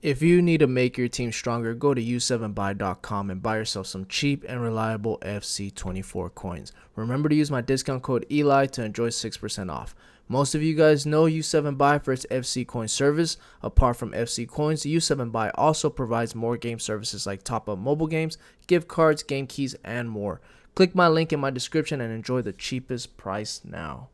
If you need to make your team stronger, go to u7buy.com and buy yourself some cheap and reliable FC24 coins. Remember to use my discount code ELI to enjoy 6% off. Most of you guys know U7Buy for its FC coin service. Apart from FC coins, U7Buy also provides more game services like top-up mobile games, gift cards, game keys, and more. Click my link in my description and enjoy the cheapest price now.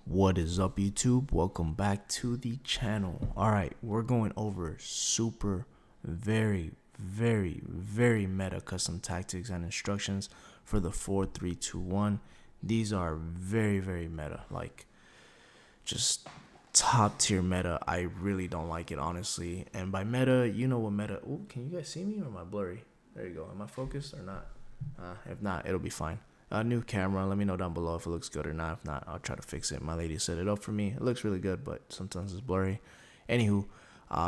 What is up, YouTube? Welcome back to the channel. Alright, we're going over super very meta custom tactics and instructions for the 4-3-2-1. These are very meta, like just top tier meta. I really don't like it, honestly. And by meta, you know what meta. Oh, can you guys see me or am I blurry? There you go. Am I focused or not? If not, it'll be fine. New camera. Let me know down below if it looks good or not. If not, I'll try to fix it. My lady set it up for me. It looks really good, but sometimes it's blurry. Anywho,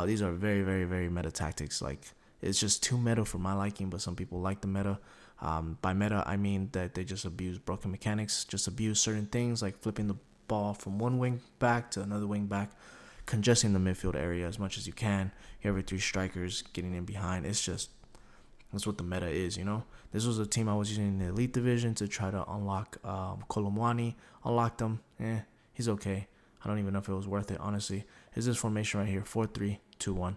these are very meta tactics. Like, it's just too meta for my liking, but some people like the meta. By meta, I mean that they just abuse broken mechanics, just abuse certain things like flipping the ball from one wing back to another wing back, congesting the midfield area as much as you can. Every three strikers getting in behind. It's just, that's what the meta is, you know. This was a team I was using in the Elite Division to try to unlock Kolomwani. Unlocked him. He's okay. I don't even know if it was worth it, honestly. Is this formation right here, 4-3-2-1.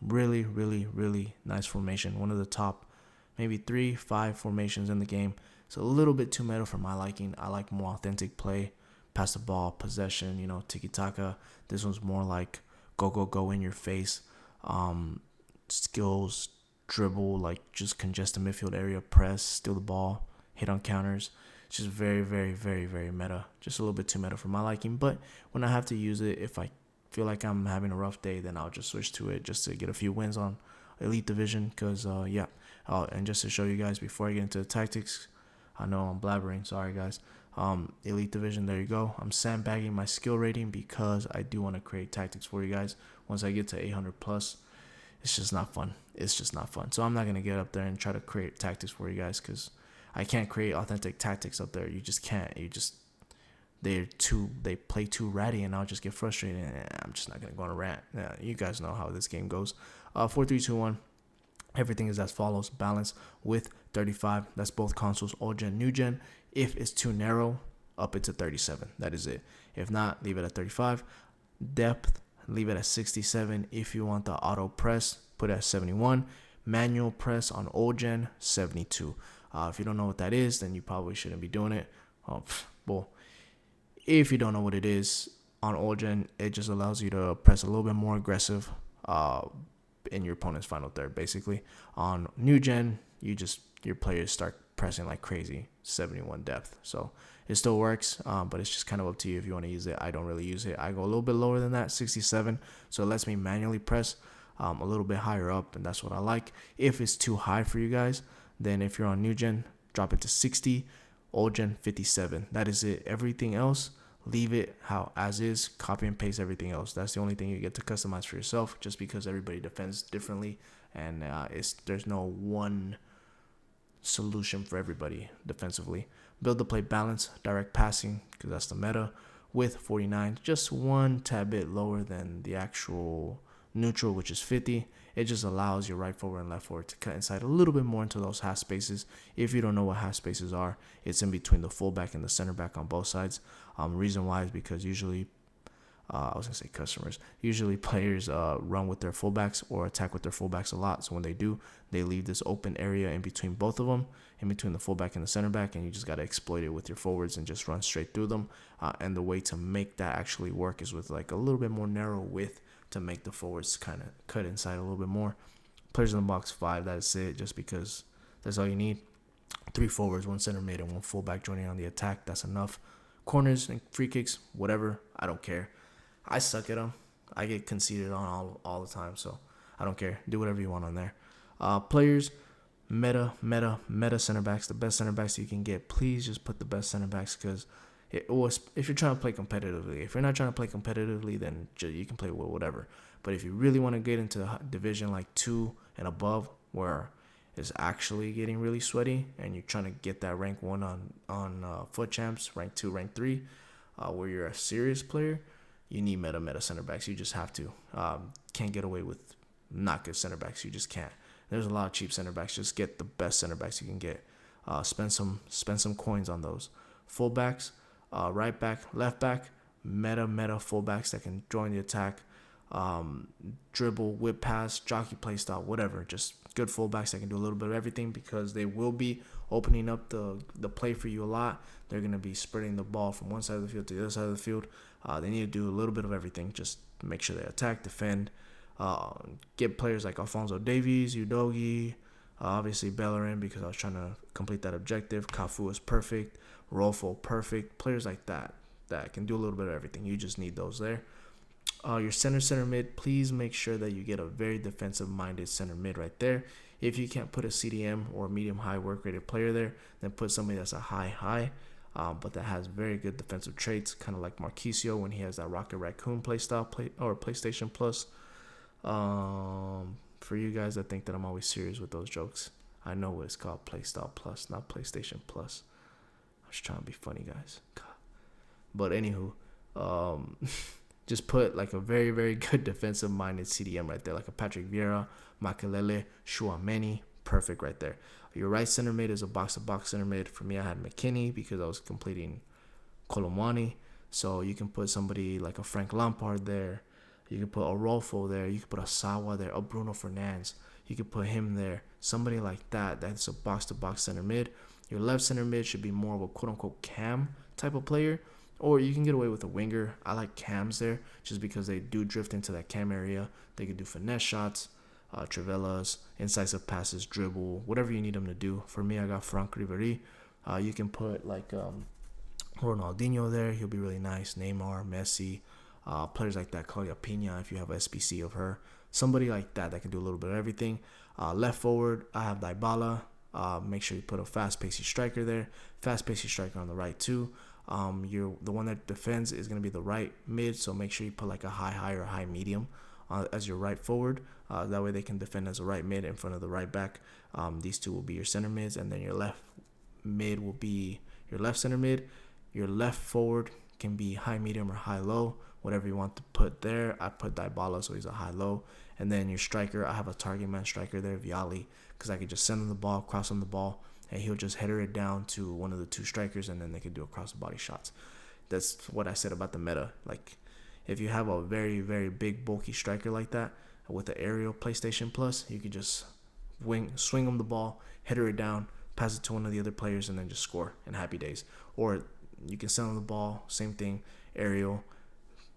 Really nice formation. One of the top maybe 3-5 formations in the game. It's a little bit too meta for my liking. I like more authentic play, pass the ball, possession, you know, tiki-taka. This one's more like go in your face, skills, dribble, like just congest the midfield area, press, steal the ball, hit on counters. It's just very meta. Just a little bit too meta for my liking. But when I have to use it, if I feel like I'm having a rough day, then I'll just switch to it just to get a few wins on Elite Division. Because yeah. And just to show you guys before I get into the tactics, I know I'm blabbering, sorry guys. Elite Division, there you go. I'm sandbagging my skill rating because I do want to create tactics for you guys. Once I get to 800 plus, it's just not fun. It's just not fun. So I'm not going to get up there and try to create tactics for you guys because I can't create authentic tactics up there. You just can't. They play too ratty and I'll just get frustrated. I'm just not going to go on a rant. Yeah, you guys know how this game goes. 4-3-2-1. Everything is as follows. Balance with 35. That's both consoles, old gen, new gen. If it's too narrow, up it to 37. That is it. If not, leave it at 35. Depth, leave it at 67. If you want the auto press, put it at 71. Manual press on old gen, 72. If you don't know what that is, then you probably shouldn't be doing it. Well, if you don't know what it is, on old gen, it just allows you to press a little bit more aggressive in your opponent's final third. Basically, on new gen, your players start pressing like crazy, 71 depth. So it still works, but it's just kind of up to you if you want to use it. I don't really use it. I go a little bit lower than that, 67. So it lets me manually press a little bit higher up, and that's what I like. If it's too high for you guys, then if you're on new gen, drop it to 60. Old gen, 57. That is it. Everything else, leave it how as is. Copy and paste everything else. That's the only thing you get to customize for yourself, just because everybody defends differently, and there's no one solution for everybody defensively. Build the play balance, direct passing, because that's the meta, with 49, just one tad bit lower than the actual neutral, which is 50. It just allows your right forward and left forward to cut inside a little bit more into those half spaces. If you don't know what half spaces are, it's in between the fullback and the center back on both sides. Reason why is because usually usually players run with their fullbacks or attack with their fullbacks a lot. So when they do, they leave this open area in between both of them, in between the fullback and the center back, and you just got to exploit it with your forwards and just run straight through them. And the way to make that actually work is with like a little bit more narrow width to make the forwards kind of cut inside a little bit more. Players in the box 5, that's it, just because that's all you need. 3 forwards, 1 center mid, and 1 fullback joining on the attack. That's enough. Corners and free kicks, whatever, I don't care. I suck at them. I get conceded on all the time, so I don't care. Do whatever you want on there. Players, meta center backs, the best center backs you can get. Please just put the best center backs, because if you're trying to play competitively. If you're not trying to play competitively, then you can play with whatever. But if you really want to get into division like 2 and above, where it's actually getting really sweaty, and you're trying to get that rank 1 on foot champs, rank 2, rank 3, where you're a serious player, you need meta center backs. You just have to. Can't get away with not good center backs. You just can't. There's a lot of cheap center backs. Just get the best center backs you can get. Spend some coins on those. Fullbacks, right back, left back, meta fullbacks that can join the attack. Dribble, whip pass, jockey play style, whatever. Just good fullbacks that can do a little bit of everything, because they will be opening up the play for you a lot. They're going to be spreading the ball from one side of the field to the other side of the field. They need to do a little bit of everything. Just make sure they attack, defend. Get players like Alphonso Davies, Udogi, obviously Bellerin, because I was trying to complete that objective. Cafu is perfect. Rolfo, perfect. Players like that can do a little bit of everything. You just need those there. Your center mid, please make sure that you get a very defensive-minded center mid right there. If you can't put a CDM or medium-high work-rated player there, then put somebody that's a high, but that has very good defensive traits, kind of like Marquisio when he has that Rocket Raccoon playstyle, or PlayStation Plus. For you guys that think that I'm always serious with those jokes, I know what it's called, Playstyle Plus, not PlayStation Plus. I was trying to be funny, guys. But anywho, just put like a very, very good defensive-minded CDM right there, like a Patrick Vieira, Makelele, Chouameni, perfect right there. Your right center mid is a box-to-box center mid. For me, I had McKinney because I was completing Colomwani. So you can put somebody like a Frank Lampard there. You can put a Rolfo there. You can put a Sawa there. A Bruno Fernandes. You can put him there. Somebody like that. That's a box-to-box center mid. Your left center mid should be more of a quote-unquote cam type of player. Or you can get away with a winger. I like cams there just because they do drift into that cam area. They can do finesse shots, Trivelas, incisive passes, dribble, whatever you need them to do. For me, I got Franck Ribéry. You can put like Ronaldinho there. He'll be really nice. Neymar, Messi, players like that. Claudia Pina, if you have SPC of her. Somebody like that can do a little bit of everything. Left forward, I have Dybala. Make sure you put a fast-paced striker there. Fast-paced striker on the right too. The one that defends is going to be the right mid, so make sure you put like a high or high medium as your right forward. That way they can defend as a right mid in front of the right back. These two will be your center mids, and then your left mid will be your left center mid. Your left forward can be high medium or high low, whatever you want to put there. I put Dybala, so he's a high low. And then your striker, I have a target man striker there, Vialli, because I could just send him the ball, cross him the ball, and he'll just header it down to one of the two strikers, and then they can do across the body shots. That's what I said about the meta. Like, if you have a very, very big, bulky striker like that with the aerial PlayStation Plus, you could just swing him the ball, header it down, pass it to one of the other players, and then just score in happy days. Or you can send him the ball, same thing, aerial,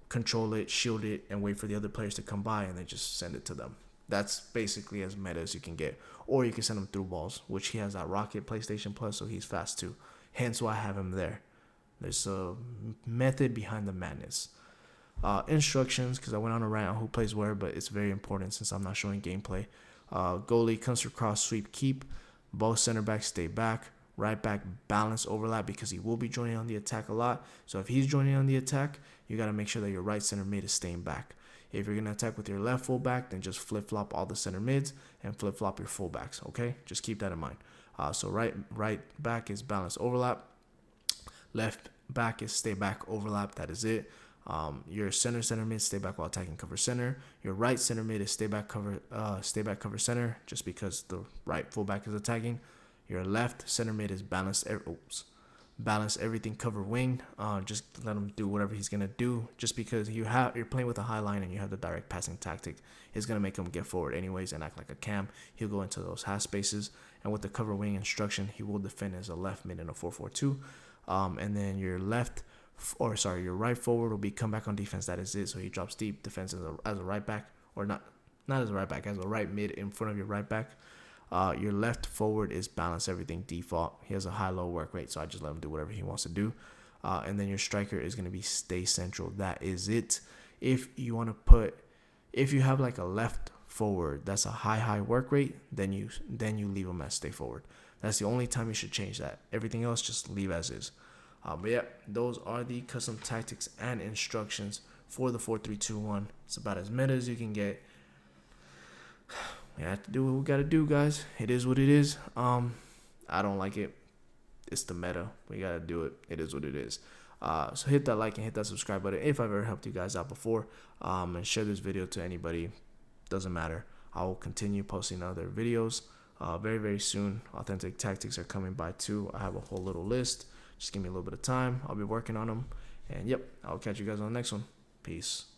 control it, shield it, and wait for the other players to come by, and then just send it to them. That's basically as meta as you can get. Or you can send him through balls, which he has that Rocket PlayStation Plus, so he's fast too. Hence why I have him there. There's a method behind the madness. Instructions, because I went on a rant on who plays where, but it's very important since I'm not showing gameplay. Goalie, comes cross, sweep, keep. Both center backs stay back. Right back, balance overlap, because he will be joining on the attack a lot. So if he's joining on the attack, you got to make sure that your right center mid is staying back. If you're going to attack with your left fullback, then just flip-flop all the center mids and flip-flop your fullbacks, okay? Just keep that in mind. So right back is balance overlap. Left back is stay back overlap. That is it. Your center mid, stay back while attacking, cover center. Your right center mid is stay back cover center, just because the right fullback is attacking. Your left center mid is balance everything, cover wing. Just let him do whatever he's gonna do. Just because you're playing with a high line and you have the direct passing tactic, is gonna make him get forward anyways and act like a cam. He'll go into those half spaces, and with the cover wing instruction, he will defend as a left mid in a 4-4-2. And then your right forward will be come back on defense. That is it. So he drops deep, defense as a right back, or not as a right back, as a right mid in front of your right back. Your left forward is balance everything default. He has a high-low work rate, so I just let him do whatever he wants to do. And then your striker is going to be stay central. That is it. If you have like a left forward that's a high work rate, then you leave him as stay forward. That's the only time you should change that. Everything else, just leave as is. But yeah, those are the custom tactics and instructions for the 4-3-2-1. It's about as meta as you can get. We have to do what we gotta do, guys. It is what it is. I don't like it. It's the meta. We gotta do it. It is what it is. So hit that like and hit that subscribe button if I've ever helped you guys out before, and share this video to anybody. Doesn't matter. I will continue posting other videos very, very soon. Authentic tactics are coming by too. I have a whole little list. Just give me a little bit of time. I'll be working on them. And yep, I'll catch you guys on the next one. Peace.